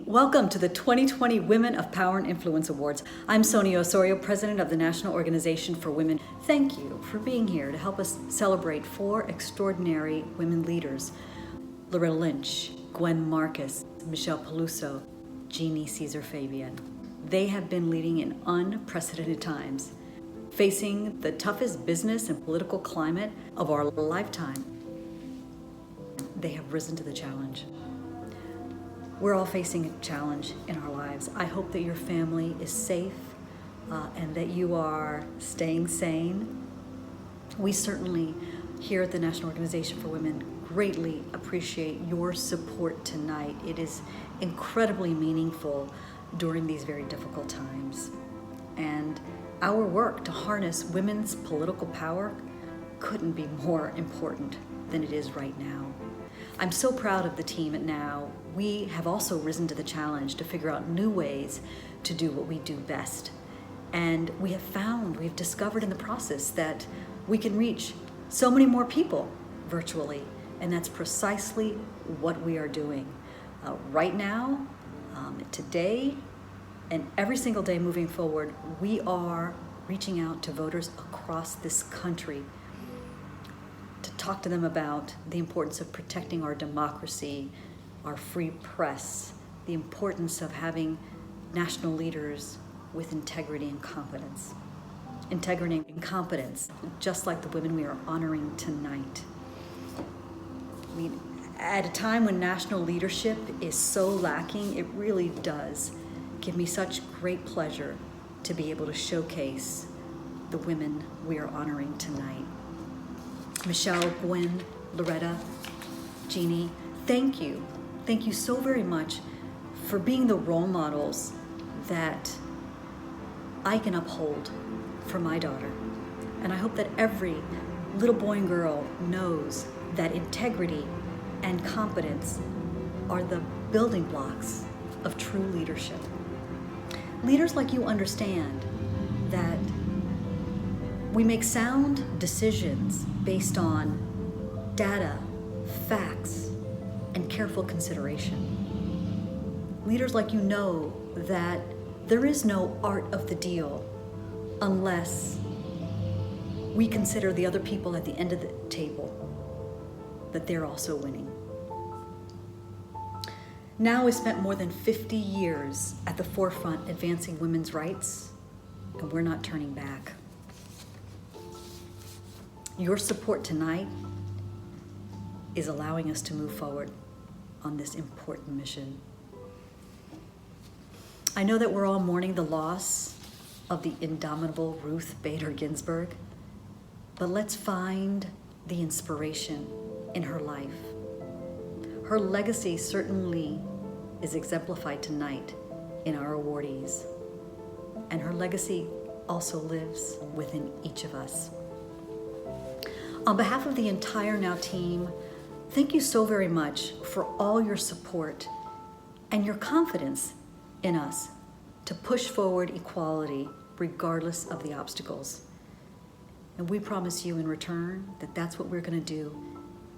Welcome to the 2020 Women of Power and Influence Awards. I'm Sonia Osorio, President of the National Organization for Women. Thank you for being here to help us celebrate 4 extraordinary women leaders: Loretta Lynch, Gwen Marcus, Michelle Peluso, Genie Cesar-Fabian. They have been leading in unprecedented times, facing the toughest business and political climate of our lifetime. They have risen to the challenge. We're all facing a challenge in our lives. I hope that your family is safe and that you are staying sane. We certainly, here at the National Organization for Women, greatly appreciate your support tonight. It is incredibly meaningful during these very difficult times. And our work to harness women's political power couldn't be more important than it is right now. I'm so proud of the team at NOW. We have also risen to the challenge to figure out new ways to do what we do best. And we've discovered in the process that we can reach so many more people virtually. And that's precisely what we are doing. Right now, today, and every single day moving forward, we are reaching out to voters across this country to talk to them about the importance of protecting our democracy, our free press, the importance of having national leaders with integrity and competence. Integrity and competence, just like the women we are honoring tonight. I mean, at a time when national leadership is so lacking, it really does give me such great pleasure to be able to showcase the women we are honoring tonight. Michelle, Gwen, Loretta, Jeannie, thank you. Thank you so very much for being the role models that I can uphold for my daughter. And I hope that every little boy and girl knows that integrity and competence are the building blocks of true leadership. Leaders like you understand that we make sound decisions based on data, facts, and careful consideration. Leaders like you know that there is no art of the deal unless we consider the other people at the end of the table, that they're also winning. NOW has spent more than 50 years at the forefront advancing women's rights, and we're not turning back. Your support tonight is allowing us to move forward on this important mission. I know that we're all mourning the loss of the indomitable Ruth Bader Ginsburg, but let's find the inspiration in her life. Her legacy certainly is exemplified tonight in our awardees, and her legacy also lives within each of us. On behalf of the entire NOW team, thank you so very much for all your support and your confidence in us to push forward equality regardless of the obstacles. And we promise you in return that that's what we're going to do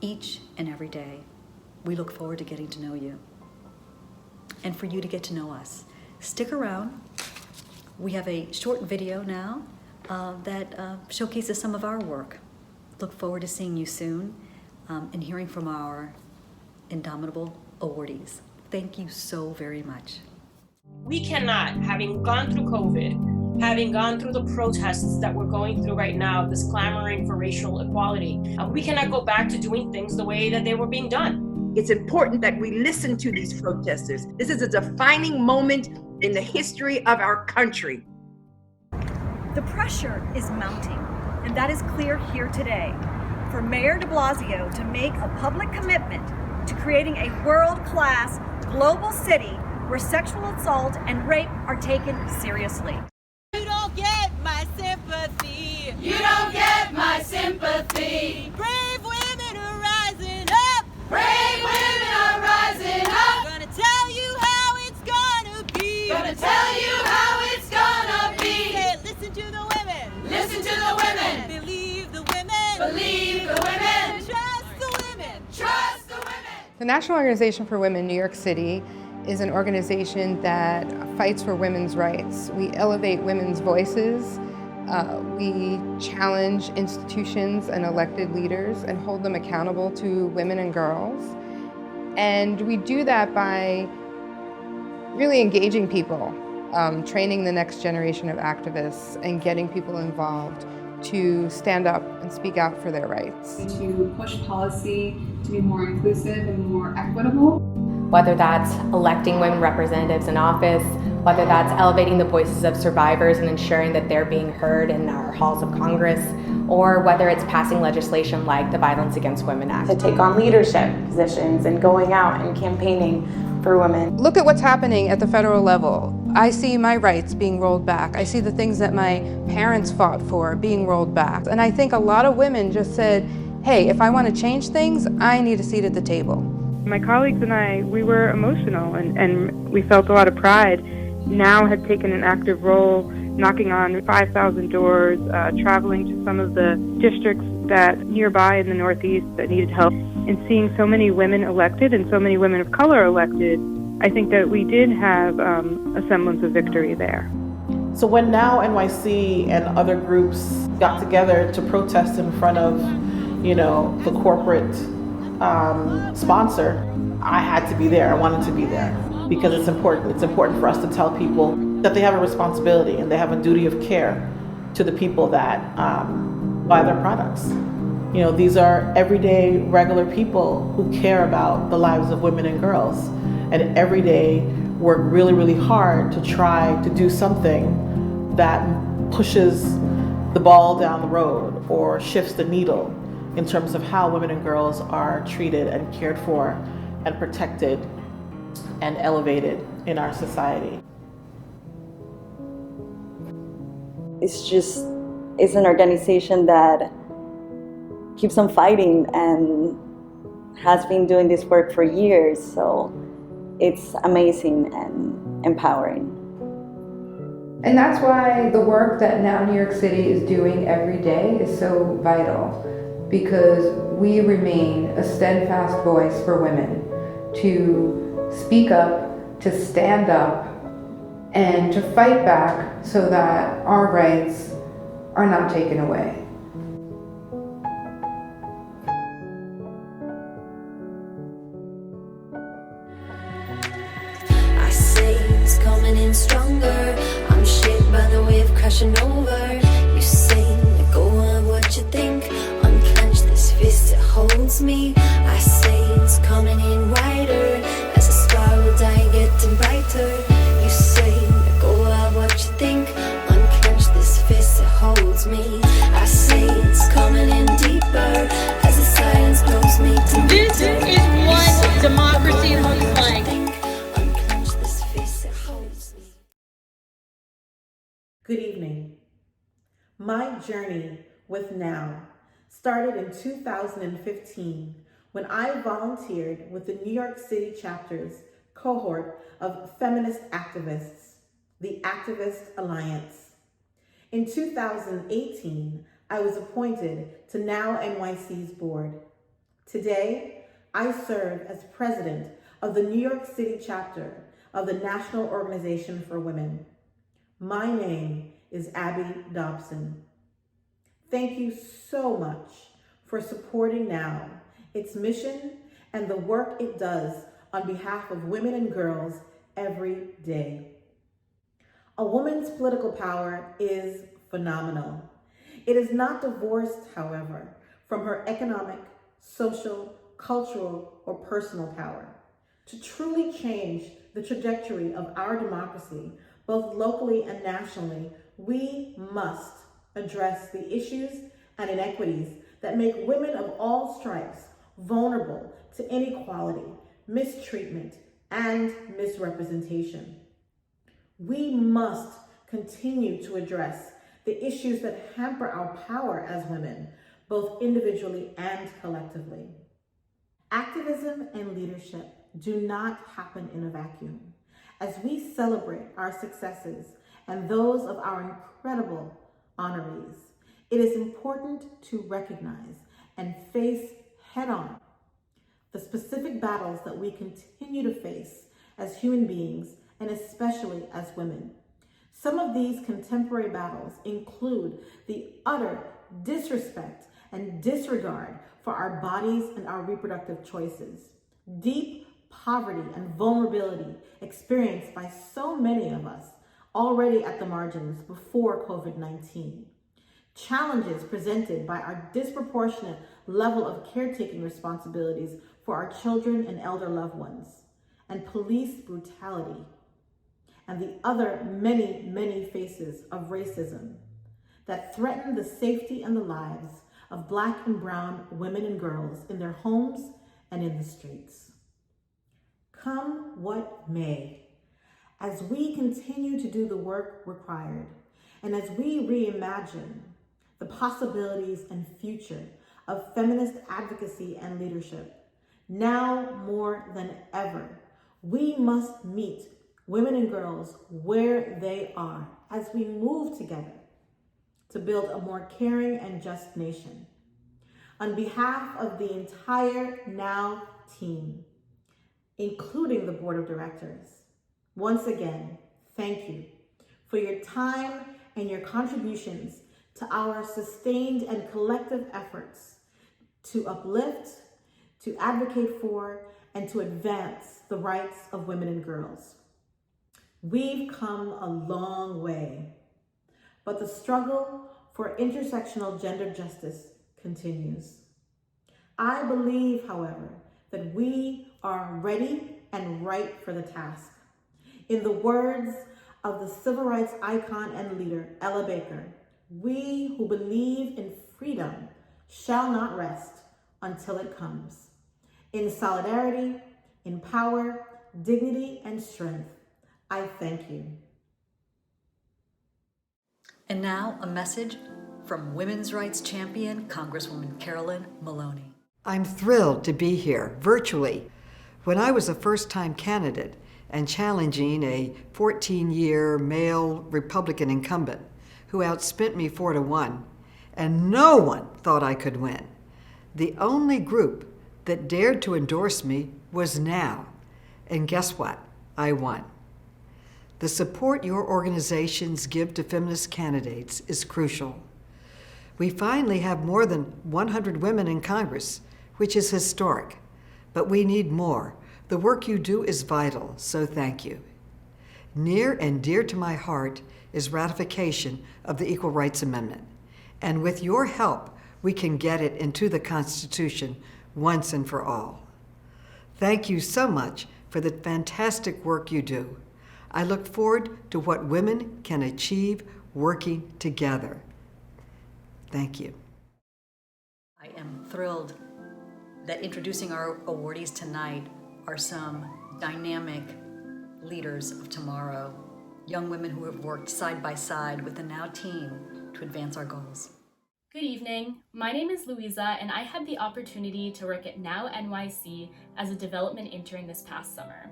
each and every day. We look forward to getting to know you and for you to get to know us. Stick around. We have a short video now that showcases some of our work. Look forward to seeing you soon and hearing from our indomitable awardees. Thank you so very much. We cannot, having gone through COVID, having gone through the protests that we're going through right now, this clamoring for racial equality, we cannot go back to doing things the way that they were being done. It's important that we listen to these protesters. This is a defining moment in the history of our country. The pressure is mounting, and that is clear here today. For Mayor de Blasio to make a public commitment to creating a world-class global city where sexual assault and rape are taken seriously. You don't get my sympathy. You don't get my sympathy. Brave women are rising up. Brave women are rising up. Gonna tell you how it's gonna be. Gonna tell you how it's gonna be. Say, listen to the women. Listen to the women. Believe the women. Believe the women. Trust the women. Trust the women. The National Organization for Women in New York City is an organization that fights for women's rights. We elevate women's voices. We challenge institutions and elected leaders and hold them accountable to women and girls. And we do that by really engaging people, training the next generation of activists and getting people involved to stand up and speak out for their rights. To push policy to be more inclusive and more equitable. Whether that's electing women representatives in office, whether that's elevating the voices of survivors and ensuring that they're being heard in our halls of Congress, or whether it's passing legislation like the Violence Against Women Act. To take on leadership positions and going out and campaigning for women. Look at what's happening at the federal level. I see my rights being rolled back. I see the things that my parents fought for being rolled back. And I think a lot of women just said, hey, if I want to change things, I need a seat at the table. My colleagues and I, we were emotional and we felt a lot of pride. Now had taken an active role, knocking on 5,000 doors, traveling to some of the districts that nearby in the Northeast that needed help, and seeing so many women elected and so many women of color elected, I think that we did have a semblance of victory there. So when Now NYC and other groups got together to protest in front of, the corporate sponsor, I had to be there. I wanted to be there because it's important. It's important for us to tell people that they have a responsibility and they have a duty of care to the people that buy their products. These are everyday, regular people who care about the lives of women and girls, and every day work really, really hard to try to do something that pushes the ball down the road or shifts the needle in terms of how women and girls are treated and cared for and protected and elevated in our society. It's an organization that keeps on fighting and has been doing this work for years, so it's amazing and empowering. And that's why the work that Now New York City is doing every day is so vital, because we remain a steadfast voice for women to speak up, to stand up, and to fight back so that our rights are not taken away. I say it's coming in stronger. I'm shaped by the wave crashing over. You say, let go of what you think. Unclench this fist, it holds me. I say it's coming in wider. As the spiral die getting brighter. You say, let go of what you think. Unclench this fist, it holds me. I say it's coming in deeper. As the silence close me to This is what democracy looks like. Good evening. My journey with Now started in 2015 when I volunteered with the New York City chapter's cohort of feminist activists, the Activist Alliance. In 2018, I was appointed to Now NYC's board. Today, I serve as president of the New York City chapter of the National Organization for Women. My name is Abby Dobson. Thank you so much for supporting Now, its mission, and the work it does on behalf of women and girls every day. A woman's political power is phenomenal. It is not divorced, however, from her economic, social, cultural, or personal power. To truly change the trajectory of our democracy, both locally and nationally, we must address the issues and inequities that make women of all stripes vulnerable to inequality, mistreatment, and misrepresentation. We must continue to address the issues that hamper our power as women, both individually and collectively. Activism and leadership do not happen in a vacuum. As we celebrate our successes and those of our incredible honorees, it is important to recognize and face head-on the specific battles that we continue to face as human beings, and especially as women. Some of these contemporary battles include the utter disrespect and disregard for our bodies and our reproductive choices, deep poverty and vulnerability experienced by so many of us already at the margins before COVID-19, challenges presented by our disproportionate level of caretaking responsibilities for our children and elder loved ones, and police brutality, and the other many, many faces of racism that threaten the safety and the lives of Black and brown women and girls in their homes and in the streets. Come what may, as we continue to do the work required, and as we reimagine the possibilities and future of feminist advocacy and leadership, now more than ever, we must meet women and girls where they are as we move together to build a more caring and just nation. On behalf of the entire NOW team, including the board of directors, once again, thank you for your time and your contributions to our sustained and collective efforts to uplift, to advocate for, and to advance the rights of women and girls. We've come a long way, but the struggle for intersectional gender justice continues. I believe, however, that we are ready and right for the task. In the words of the civil rights icon and leader, Ella Baker, we who believe in freedom shall not rest until it comes. In solidarity, in power, dignity, and strength, I thank you. And now a message from women's rights champion, Congresswoman Carolyn Maloney. I'm thrilled to be here virtually. When I was a first-time candidate and challenging a 14-year male Republican incumbent who outspent me 4-1, and no one thought I could win, the only group that dared to endorse me was NOW. And guess what? I won. The support your organizations give to feminist candidates is crucial. We finally have more than 100 women in Congress, which is historic, but we need more. The work you do is vital, so thank you. Near and dear to my heart is ratification of the Equal Rights Amendment, and with your help, we can get it into the Constitution once and for all. Thank you so much for the fantastic work you do. I look forward to what women can achieve working together. Thank you. I am thrilled that introducing our awardees tonight are some dynamic leaders of tomorrow, young women who have worked side by side with the NOW team to advance our goals. Good evening. My name is Louisa, and I had the opportunity to work at NOW NYC as a development intern this past summer.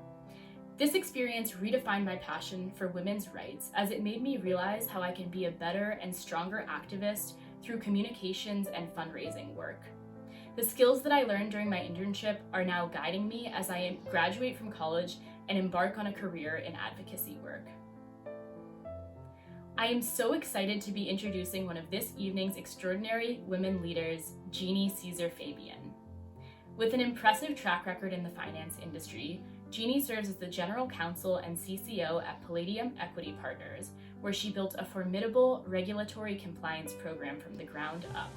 This experience redefined my passion for women's rights as it made me realize how I can be a better and stronger activist through communications and fundraising work. The skills that I learned during my internship are now guiding me as I graduate from college and embark on a career in advocacy work. I am so excited to be introducing one of this evening's extraordinary women leaders, Genie Cesar-Fabian. With an impressive track record in the finance industry, Genie serves as the General Counsel and CCO at Palladium Equity Partners, where she built a formidable regulatory compliance program from the ground up.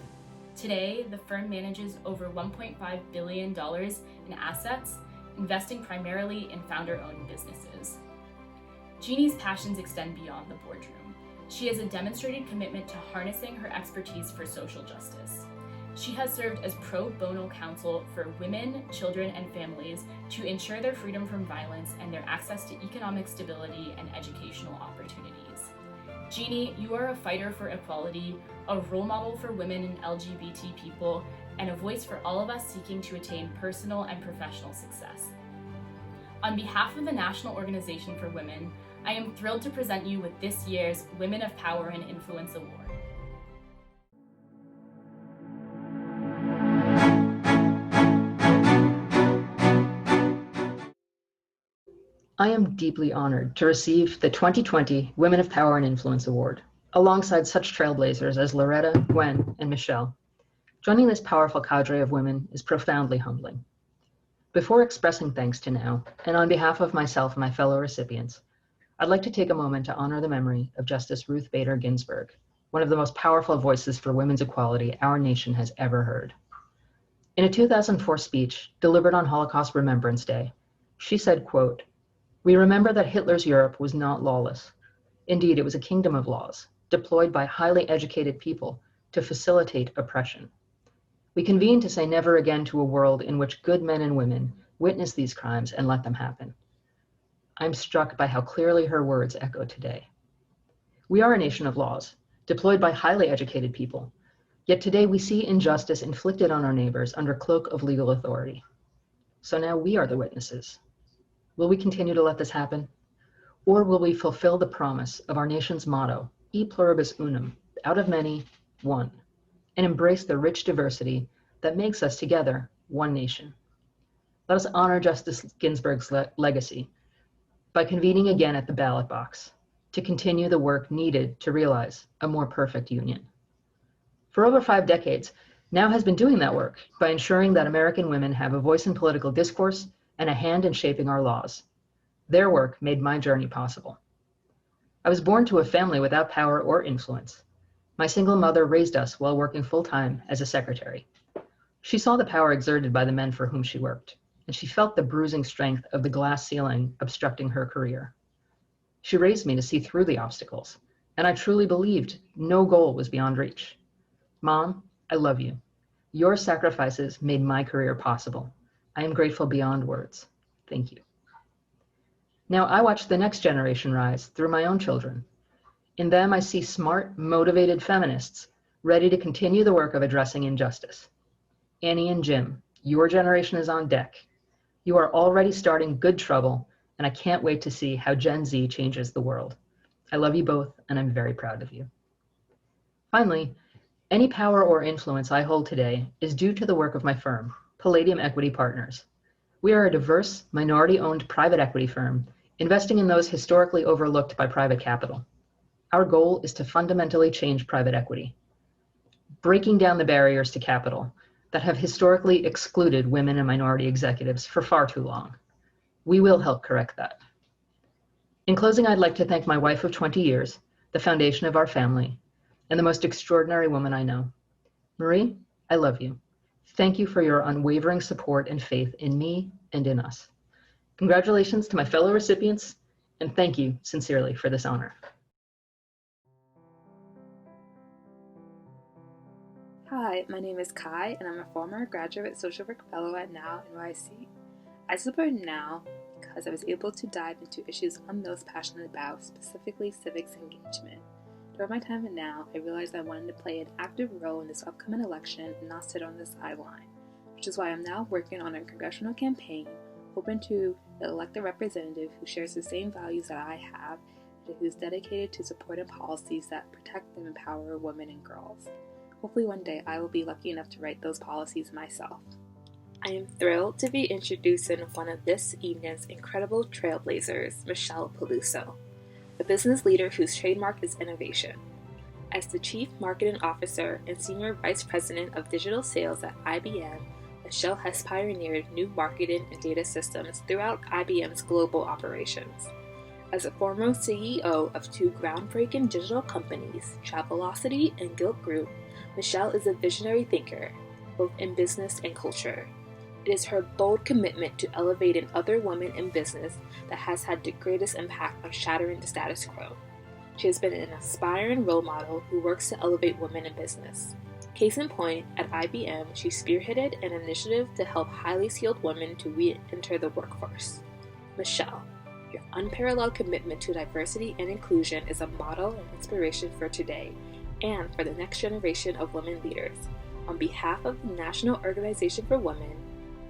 Today, the firm manages over $1.5 billion in assets, investing primarily in founder-owned businesses. Genie's passions extend beyond the boardroom. She has a demonstrated commitment to harnessing her expertise for social justice. She has served as pro bono counsel for women, children, and families to ensure their freedom from violence and their access to economic stability and educational opportunities. Genie, you are a fighter for equality, a role model for women and LGBT people, and a voice for all of us seeking to attain personal and professional success. On behalf of the National Organization for Women, I am thrilled to present you with this year's Women of Power and Influence Award. I am deeply honored to receive the 2020 Women of Power and Influence Award, alongside such trailblazers as Loretta, Gwen, and Michelle. Joining this powerful cadre of women is profoundly humbling. Before expressing thanks to Now, and on behalf of myself and my fellow recipients, I'd like to take a moment to honor the memory of Justice Ruth Bader Ginsburg, one of the most powerful voices for women's equality our nation has ever heard. In a 2004 speech delivered on Holocaust Remembrance Day, she said, quote, "We remember that Hitler's Europe was not lawless. Indeed, it was a kingdom of laws, deployed by highly educated people to facilitate oppression. We convene to say never again to a world in which good men and women witness these crimes and let them happen." I'm struck by how clearly her words echo today. We are a nation of laws, deployed by highly educated people, yet today we see injustice inflicted on our neighbors under cloak of legal authority. So now we are the witnesses. Will we continue to let this happen? Or will we fulfill the promise of our nation's motto, E pluribus unum, out of many, one, and embrace the rich diversity that makes us together one nation? Let us honor Justice Ginsburg's legacy by convening again at the ballot box to continue the work needed to realize a more perfect union. For over 5 decades, Now has been doing that work by ensuring that American women have a voice in political discourse and a hand in shaping our laws. Their work made my journey possible. I was born to a family without power or influence. My single mother raised us while working full-time as a secretary. She saw the power exerted by the men for whom she worked, and she felt the bruising strength of the glass ceiling obstructing her career. She raised me to see through the obstacles, and I truly believed no goal was beyond reach. Mom, I love you. Your sacrifices made my career possible. I am grateful beyond words. Thank you. Now I watch the next generation rise through my own children. In them, I see smart, motivated feminists ready to continue the work of addressing injustice. Annie and Jim, your generation is on deck. You are already starting good trouble, and I can't wait to see how Gen Z changes the world. I love you both, and I'm very proud of you. Finally, any power or influence I hold today is due to the work of my firm, Palladium Equity Partners. We are a diverse, minority-owned private equity firm investing in those historically overlooked by private capital. Our goal is to fundamentally change private equity, breaking down the barriers to capital that have historically excluded women and minority executives for far too long. We will help correct that. In closing, I'd like to thank my wife of 20 years, the foundation of our family, and the most extraordinary woman I know. Marie, I love you. Thank you for your unwavering support and faith in me and in us. Congratulations to my fellow recipients, and thank you sincerely for this honor. Hi, my name is Kai, and I'm a former graduate social work fellow at Now NYC. I support Now because I was able to dive into issues I'm most passionate about, specifically civics engagement. During my time at Now, I realized I wanted to play an active role in this upcoming election and not sit on the sideline, which is why I'm now working on a congressional campaign, hoping to elect a representative who shares the same values that I have and who's dedicated to supporting policies that protect and empower women and girls. Hopefully one day I will be lucky enough to write those policies myself. I am thrilled to be introducing one of this evening's incredible trailblazers, Michelle Peluso, a business leader whose trademark is innovation. As the Chief Marketing Officer and Senior Vice President of Digital Sales at IBM, Michelle has pioneered new marketing and data systems throughout IBM's global operations. As a former CEO of 2 groundbreaking digital companies, Travelocity and Gilt Group, Michelle is a visionary thinker, both in business and culture. It is her bold commitment to elevating other women in business that has had the greatest impact on shattering the status quo. She has been an inspiring role model who works to elevate women in business. Case in point, at IBM, she spearheaded an initiative to help highly skilled women to re-enter the workforce. Michelle, your unparalleled commitment to diversity and inclusion is a model and inspiration for today and for the next generation of women leaders. On behalf of the National Organization for Women,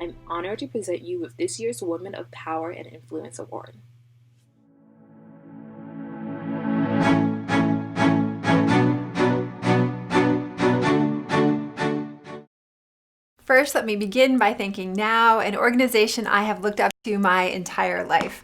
I'm honored to present you with this year's Women of Power and Influence Award. First, let me begin by thanking Now, an organization I have looked up to my entire life.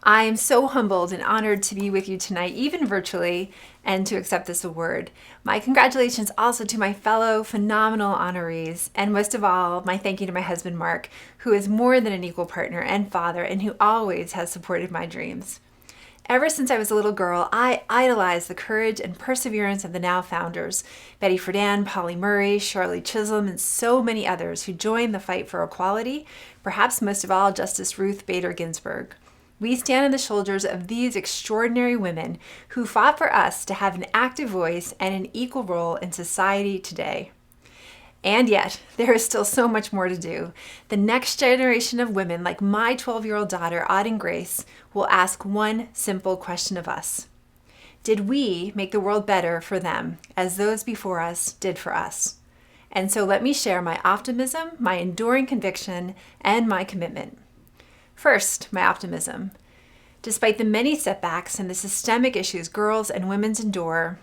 I am so humbled and honored to be with you tonight, even virtually, and to accept this award. My congratulations also to my fellow phenomenal honorees, and most of all, my thank you to my husband, Mark, who is more than an equal partner and father, and who always has supported my dreams. Ever since I was a little girl, I idolized the courage and perseverance of the now founders, Betty Friedan, Polly Murray, Shirley Chisholm, and so many others who joined the fight for equality, perhaps most of all, Justice Ruth Bader Ginsburg. We stand on the shoulders of these extraordinary women who fought for us to have an active voice and an equal role in society today. And yet, there is still so much more to do. The next generation of women, like my 12-year-old daughter, Auden Grace, will ask one simple question of us. Did we make the world better for them as those before us did for us? And so let me share my optimism, my enduring conviction, and my commitment. First, my optimism. Despite the many setbacks and the systemic issues girls and women endure,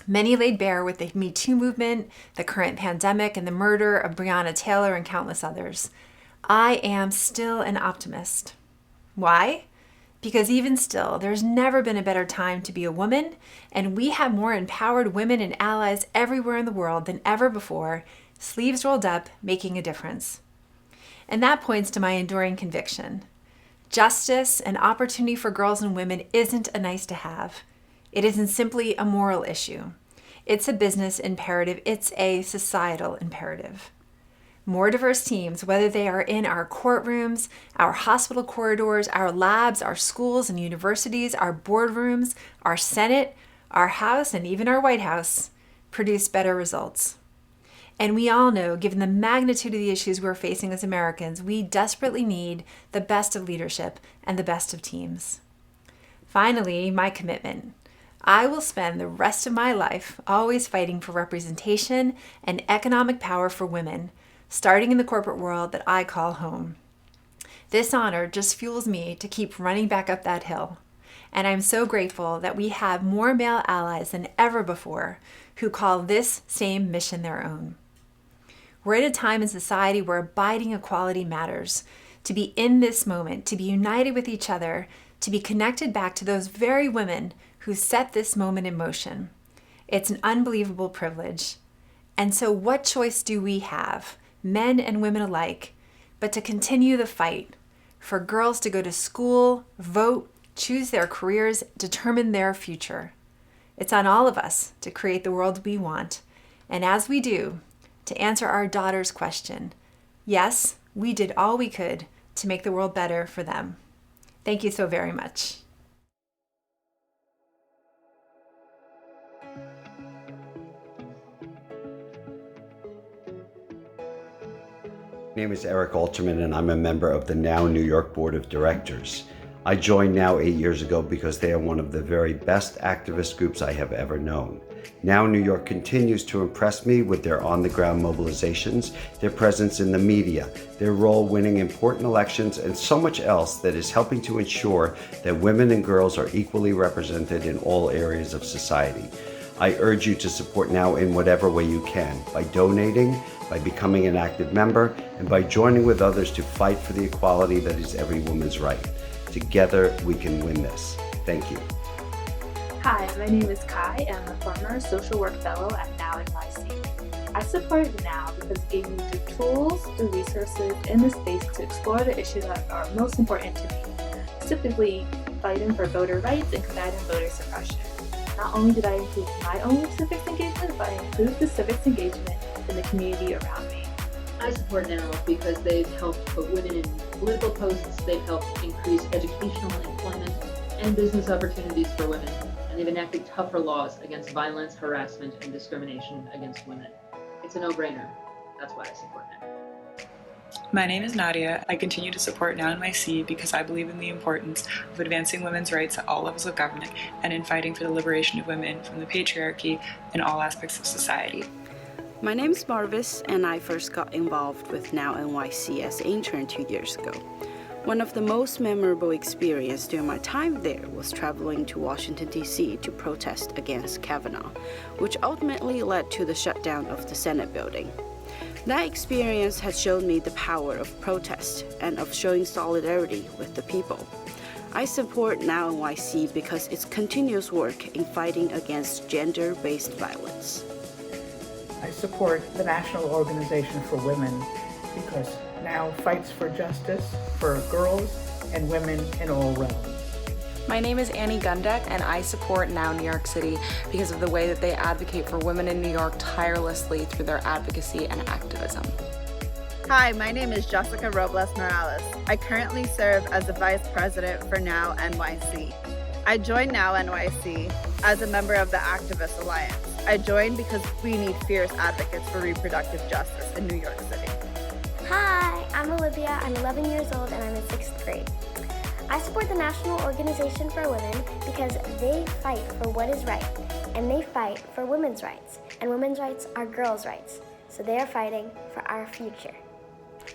many laid bare with the Me Too movement, the current pandemic, and the murder of Breonna Taylor and countless others, I am still an optimist. Why? Because even still, there's never been a better time to be a woman, and we have more empowered women and allies everywhere in the world than ever before, sleeves rolled up, making a difference. And that points to my enduring conviction. Justice and opportunity for girls and women isn't a nice to have. It isn't simply a moral issue. It's a business imperative. It's a societal imperative. More diverse teams, whether they are in our courtrooms, our hospital corridors, our labs, our schools and universities, our boardrooms, our Senate, our House, and even our White House, produce better results. And we all know, given the magnitude of the issues we're facing as Americans, we desperately need the best of leadership and the best of teams. Finally, my commitment. I will spend the rest of my life always fighting for representation and economic power for women, starting in the corporate world that I call home. This honor just fuels me to keep running back up that hill. And I'm so grateful that we have more male allies than ever before who call this same mission their own. We're at a time in society where abiding equality matters. To be in this moment, to be united with each other, to be connected back to those very women who set this moment in motion. It's an unbelievable privilege. And so what choice do we have, men and women alike, but to continue the fight for girls to go to school, vote, choose their careers, determine their future? It's on all of us to create the world we want. And as we do, to answer our daughter's question, yes, we did all we could to make the world better for them. Thank you so very much. My name is Eric Alterman, and I'm a member of the Now New York Board of Directors. I joined Now 8 years ago because they are one of the very best activist groups I have ever known. Now New York continues to impress me with their on-the-ground mobilizations, their presence in the media, their role winning important elections, and so much else that is helping to ensure that women and girls are equally represented in all areas of society. I urge you to support Now in whatever way you can, by donating, by becoming an active member, and by joining with others to fight for the equality that is every woman's right. Together, we can win this. Thank you. Hi, my name is Kai, and I'm a former social work fellow at Now NYC. I support Now because it gave me the tools, the resources, and the space to explore the issues that are most important to me, specifically fighting for voter rights and combating voter suppression. Not only did I improve my own civics engagement, but I improved the civics engagement in the community around me. I support Now because they've helped put women in political posts, they've helped increase educational, employment, and business opportunities for women, and they've enacted tougher laws against violence, harassment, and discrimination against women. It's a no-brainer. That's why I support Now. My name is Nadia. I continue to support Now NYC because I believe in the importance of advancing women's rights at all levels of government and in fighting for the liberation of women from the patriarchy in all aspects of society. My name is Marvis, and I first got involved with Now NYC as an intern 2 years ago. One of the most memorable experiences during my time there was traveling to Washington, D.C. to protest against Kavanaugh, which ultimately led to the shutdown of the Senate building. That experience has shown me the power of protest and of showing solidarity with the people. I support Now NYC because its continuous work in fighting against gender-based violence. I support the National Organization for Women because NOW fights for justice for girls and women in all realms. My name is Annie Gundek, and I support Now New York City because of the way that they advocate for women in New York tirelessly through their advocacy and activism. Hi, my name is Jessica Robles Morales. I currently serve as the Vice President for Now NYC. I joined Now NYC as a member of the Activist Alliance. I joined because we need fierce advocates for reproductive justice in New York City. Hi, I'm Olivia. I'm 11 years old and I'm in 6th grade. I support the National Organization for Women because they fight for what is right, and they fight for women's rights, and women's rights are girls' rights, so they are fighting for our future.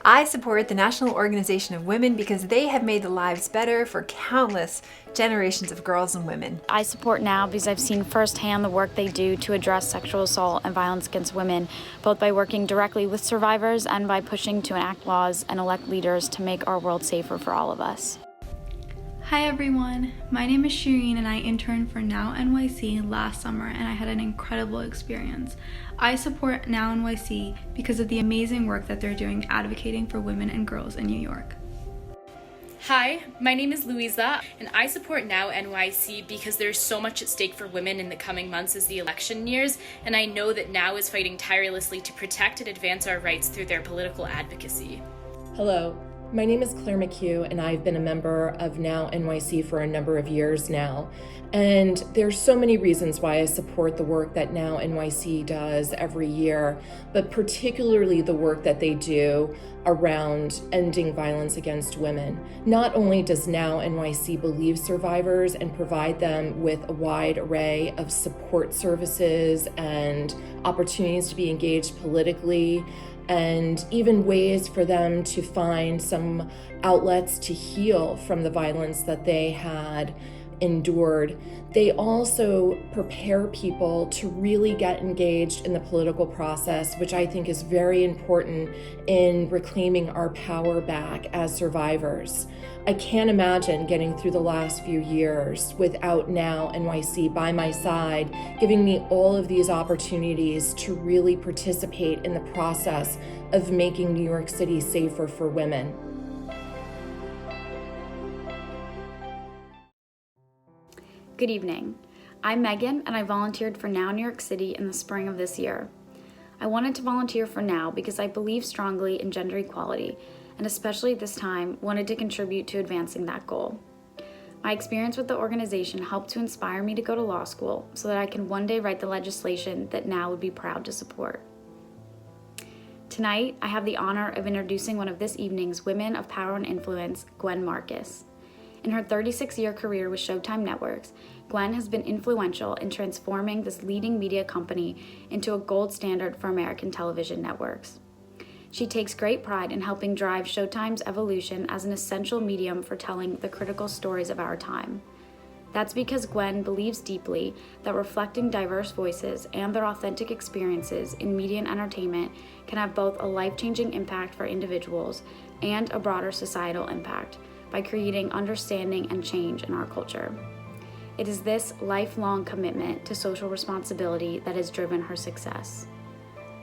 I support the National Organization of Women because they have made the lives better for countless generations of girls and women. I support NOW because I've seen firsthand the work they do to address sexual assault and violence against women, both by working directly with survivors and by pushing to enact laws and elect leaders to make our world safer for all of us. Hi everyone, my name is Shireen and I interned for Now NYC last summer and I had an incredible experience. I support Now NYC because of the amazing work that they're doing advocating for women and girls in New York. Hi, my name is Louisa, and I support Now NYC because there's so much at stake for women in the coming months as the election nears, and I know that Now is fighting tirelessly to protect and advance our rights through their political advocacy. Hello, my name is Claire McHugh, and I've been a member of Now NYC for a number of years now. And there's so many reasons why I support the work that Now NYC does every year, but particularly the work that they do around ending violence against women. Not only does Now NYC believe survivors and provide them with a wide array of support services and opportunities to be engaged politically, and even ways for them to find some outlets to heal from the violence that they had endured. They also prepare people to really get engaged in the political process, which I think is very important in reclaiming our power back as survivors. I can't imagine getting through the last few years without Now NYC by my side, giving me all of these opportunities to really participate in the process of making New York City safer for women. Good evening. I'm Megan and I volunteered for Now New York City in the spring of this year. I wanted to volunteer for Now because I believe strongly in gender equality and especially at this time wanted to contribute to advancing that goal. My experience with the organization helped to inspire me to go to law school so that I can one day write the legislation that Now would be proud to support. Tonight, I have the honor of introducing one of this evening's women of power and influence, Gwen Marcus. In her 36-year career with Showtime Networks, Gwen has been influential in transforming this leading media company into a gold standard for American television networks. She takes great pride in helping drive Showtime's evolution as an essential medium for telling the critical stories of our time. That's because Gwen believes deeply that reflecting diverse voices and their authentic experiences in media and entertainment can have both a life-changing impact for individuals and a broader societal impact by creating understanding and change in our culture. It is this lifelong commitment to social responsibility that has driven her success.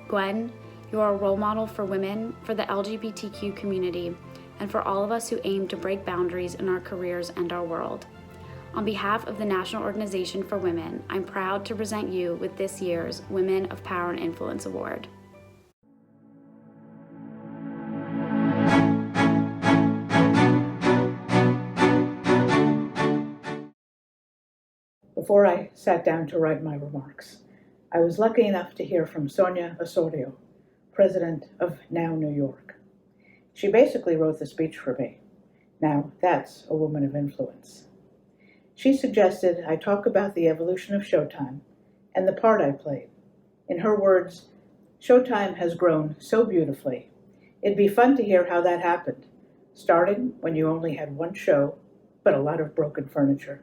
Gwen, you are a role model for women, for the LGBTQ community, and for all of us who aim to break boundaries in our careers and our world. On behalf of the National Organization for Women, I'm proud to present you with this year's Women of Power and Influence Award. Before I sat down to write my remarks, I was lucky enough to hear from Sonia Osorio, president of Now New York. She basically wrote the speech for me. Now, that's a woman of influence. She suggested I talk about the evolution of Showtime and the part I played. In her words, Showtime has grown so beautifully. It'd be fun to hear how that happened, starting when you only had one show, but a lot of broken furniture.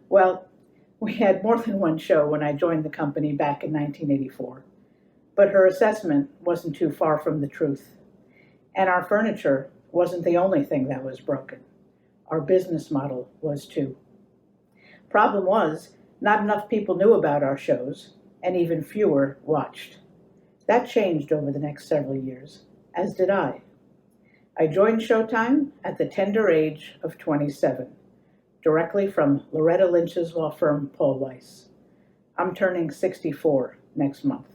Well, we had more than one show when I joined the company back in 1984, but her assessment wasn't too far from the truth. And our furniture wasn't the only thing that was broken. Our business model was too. Problem was, not enough people knew about our shows, and even fewer watched. That changed over the next several years, as did I. I joined Showtime at the tender age of 27, directly from Loretta Lynch's law firm, Paul Weiss. I'm turning 64 next month.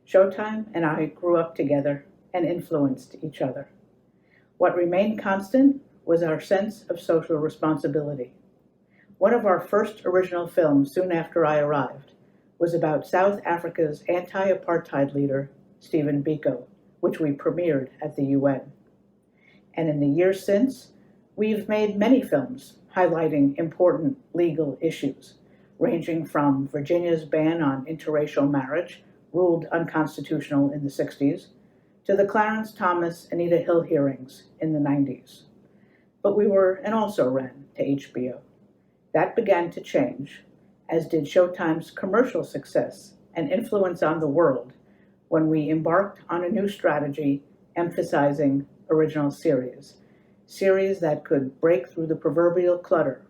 Showtime and I grew up together and influenced each other. What remained constant was our sense of social responsibility. One of our first original films soon after I arrived was about South Africa's anti-apartheid leader, Stephen Biko, which we premiered at the UN. And in the years since, we've made many films highlighting important legal issues, ranging from Virginia's ban on interracial marriage, ruled unconstitutional in the 60s, to the Clarence Thomas Anita Hill hearings in the 90s. But we were and also ran to HBO. That began to change, as did Showtime's commercial success and influence on the world when we embarked on a new strategy emphasizing original series that could break through the proverbial clutter,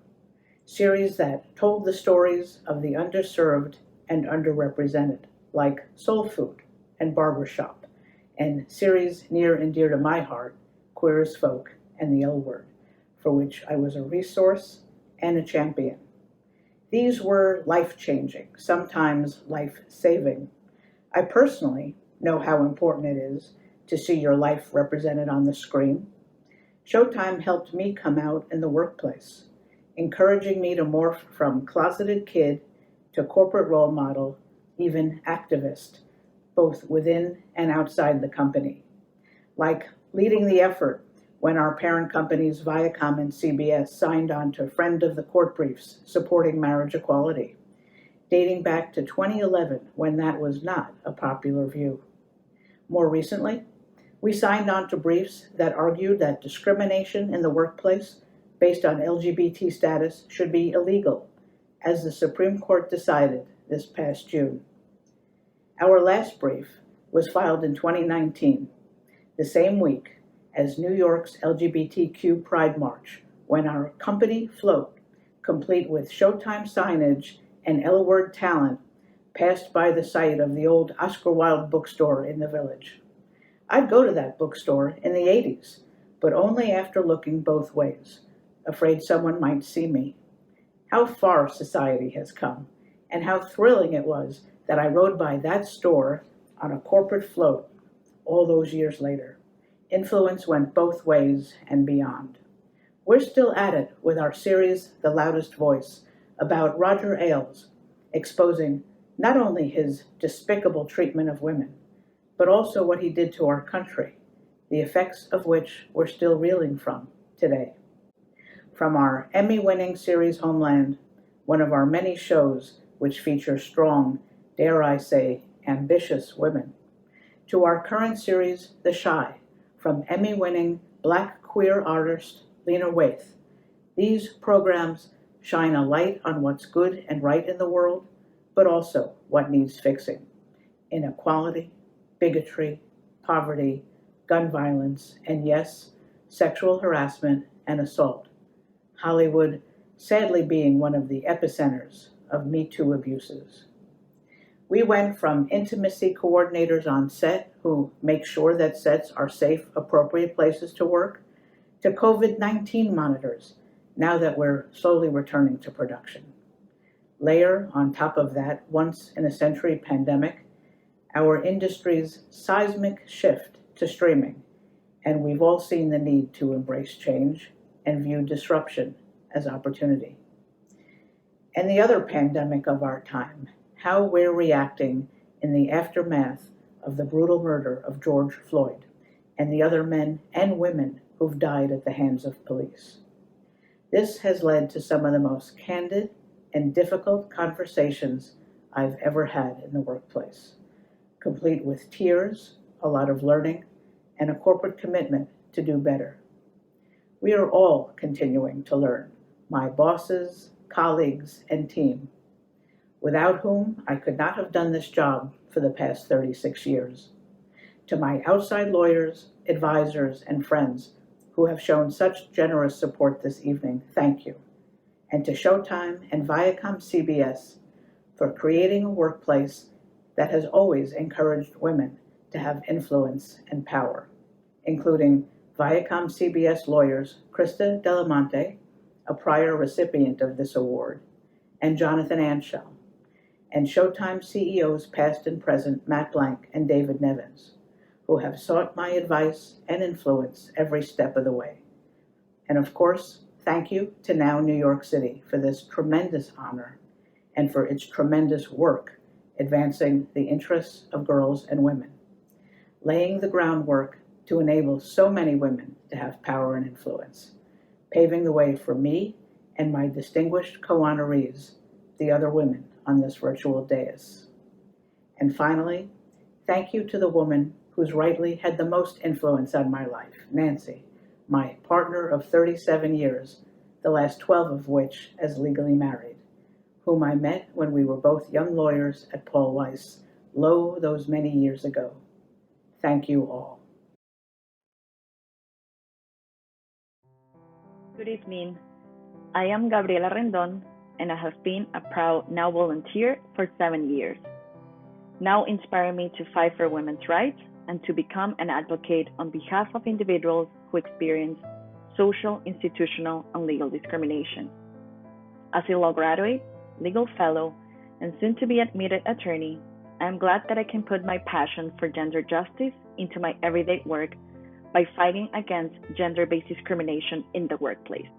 series that told the stories of the underserved and underrepresented, like Soul Food and Barbershop, and series near and dear to my heart, Queer as Folk and the L Word, for which I was a resource and a champion. These were life-changing, sometimes life-saving. I personally know how important it is to see your life represented on the screen. Showtime helped me come out in the workplace, encouraging me to morph from closeted kid to corporate role model, even activist, both within and outside the company. Like leading the effort when our parent companies Viacom and CBS signed on to Friend of the Court briefs supporting marriage equality, dating back to 2011 when that was not a popular view. More recently, we signed on to briefs that argued that discrimination in the workplace based on LGBT status should be illegal, as the Supreme Court decided this past June. Our last brief was filed in 2019, the same week as New York's LGBTQ Pride March, when our company float, complete with Showtime signage and L Word talent, passed by the site of the old Oscar Wilde bookstore in the Village. I'd go to that bookstore in the 80s, but only after looking both ways, afraid someone might see me. How far society has come, and how thrilling it was that I rode by that store on a corporate float all those years later. Influence went both ways and beyond. We're still at it with our series, The Loudest Voice, about Roger Ailes, exposing not only his despicable treatment of women, but also what he did to our country, the effects of which we're still reeling from today. From our Emmy-winning series Homeland, one of our many shows which feature strong, dare I say, ambitious women, to our current series, The Shy, from Emmy-winning Black queer artist Lena Waithe. These programs shine a light on what's good and right in the world, but also what needs fixing. Inequality, bigotry, poverty, gun violence, and yes, sexual harassment and assault. Hollywood sadly being one of the epicenters of Me Too abuses. We went from intimacy coordinators on set who make sure that sets are safe, appropriate places to work, to COVID-19 monitors, now that we're slowly returning to production. Layer on top of that once-in-a-century pandemic, our industry's seismic shift to streaming, and we've all seen the need to embrace change and view disruption as opportunity. And the other pandemic of our time, how we're reacting in the aftermath of the brutal murder of George Floyd and the other men and women who've died at the hands of police. This has led to some of the most candid and difficult conversations I've ever had in the workplace, complete with tears, a lot of learning, and a corporate commitment to do better. We are all continuing to learn, my bosses, colleagues, and team, without whom I could not have done this job for the past 36 years. To my outside lawyers, advisors, and friends who have shown such generous support this evening, thank you. And to Showtime and Viacom CBS for creating a workplace that has always encouraged women to have influence and power, including Viacom CBS lawyers Krista Delamonte, a prior recipient of this award, and Jonathan Anshell, and Showtime CEOs past and present Matt Blank and David Nevins, who have sought my advice and influence every step of the way. And of course, thank you to Now New York City for this tremendous honor and for its tremendous work advancing the interests of girls and women, laying the groundwork to enable so many women to have power and influence, paving the way for me and my distinguished co-honorees, the other women on this virtual dais. And finally, thank you to the woman who's rightly had the most influence on my life, Nancy, my partner of 37 years, the last 12 of which as legally married, whom I met when we were both young lawyers at Paul Weiss, lo, those many years ago. Thank you all. Good evening. I am Gabriela Rendon, and I have been a proud Now volunteer for 7 years. Now inspire me to fight for women's rights and to become an advocate on behalf of individuals who experience social, institutional, and legal discrimination. As a law graduate, legal fellow, and soon to be admitted attorney, I am glad that I can put my passion for gender justice into my everyday work by fighting against gender-based discrimination in the workplace.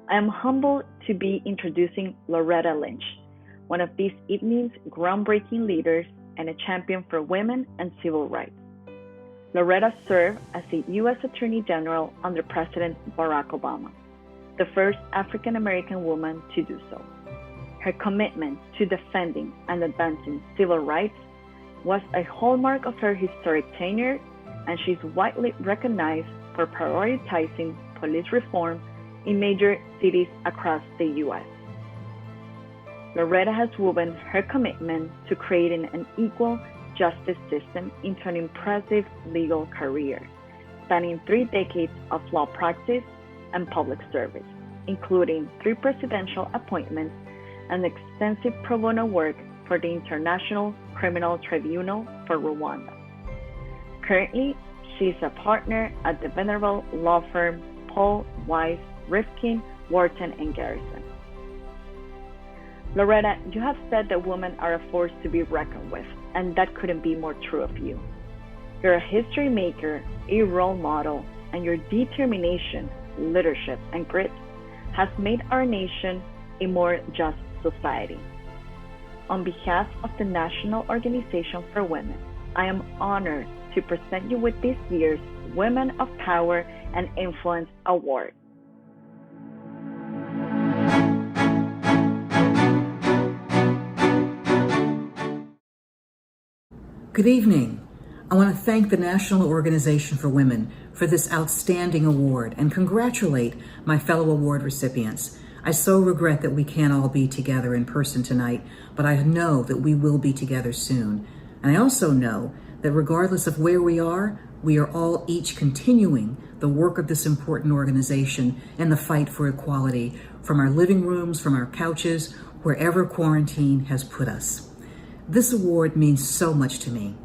I am humbled to be introducing Loretta Lynch, one of this evening's groundbreaking leaders and a champion for women and civil rights. Loretta served as the U.S. Attorney General under President Barack Obama, the first African-American woman to do so. Her commitment to defending and advancing civil rights was a hallmark of her historic tenure, and she's widely recognized for prioritizing police reform in major cities across the U.S. Loretta has woven her commitment to creating an equal justice system into an impressive legal career, spanning 3 decades of law practice and public service, including 3 presidential appointments and extensive pro bono work for the International Criminal Tribunal for Rwanda. Currently, she is a partner at the venerable law firm Paul Weiss, Rifkin, Wharton, and Garrison. Loretta, you have said that women are a force to be reckoned with, and that couldn't be more true of you. You're a history maker, a role model, and your determination, leadership, and grit has made our nation a more just society. On behalf of the National Organization for Women, I am honored to present you with this year's Women of Power and Influence Award. Good evening. I want to thank the National Organization for Women for this outstanding award and congratulate my fellow award recipients. I so regret that we can't all be together in person tonight, but I know that we will be together soon. And I also know that regardless of where we are all each continuing the work of this important organization and the fight for equality from our living rooms, from our couches, wherever quarantine has put us. This award means so much to me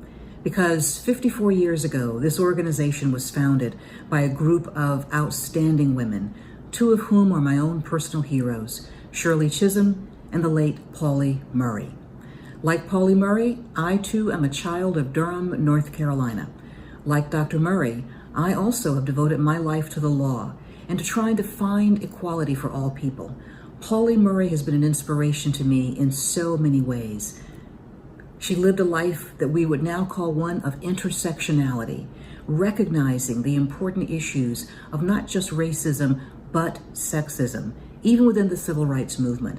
because 54 years ago, this organization was founded by a group of outstanding women, 2 of whom are my own personal heroes, Shirley Chisholm and the late Pauli Murray. Like Pauli Murray, I too am a child of Durham, North Carolina. Like Dr. Murray, I also have devoted my life to the law and to trying to find equality for all people. Pauli Murray has been an inspiration to me in so many ways. She lived a life that we would now call one of intersectionality, recognizing the important issues of not just racism, but sexism, even within the civil rights movement.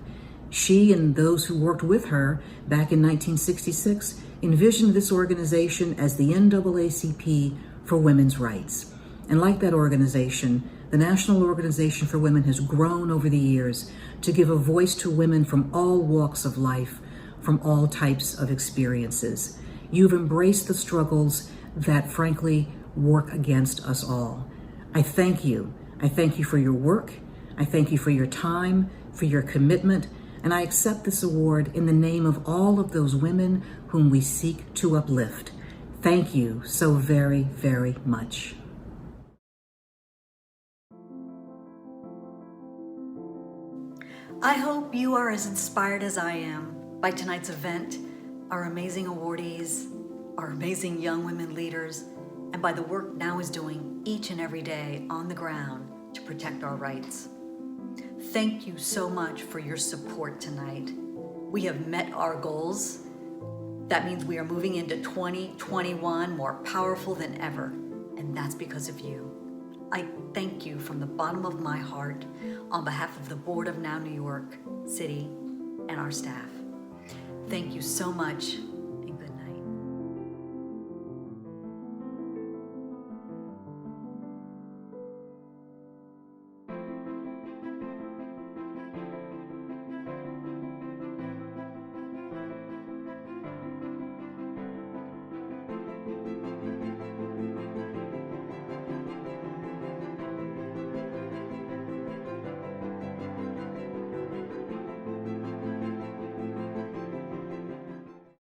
She and those who worked with her back in 1966 envisioned this organization as the NAACP for women's rights. And like that organization, the National Organization for Women has grown over the years to give a voice to women from all walks of life, from all types of experiences. You've embraced the struggles that, frankly, work against us all. I thank you. I thank you for your work. I thank you for your time, for your commitment, and I accept this award in the name of all of those women whom we seek to uplift. Thank you so very, very much. I hope you are as inspired as I am by tonight's event, our amazing awardees, our amazing young women leaders, and by the work Now is doing each and every day on the ground to protect our rights. Thank you so much for your support tonight. We have met our goals. That means we are moving into 2021 more powerful than ever, and that's because of you. I thank you from the bottom of my heart on behalf of the Board of Now New York City and our staff. Thank you so much.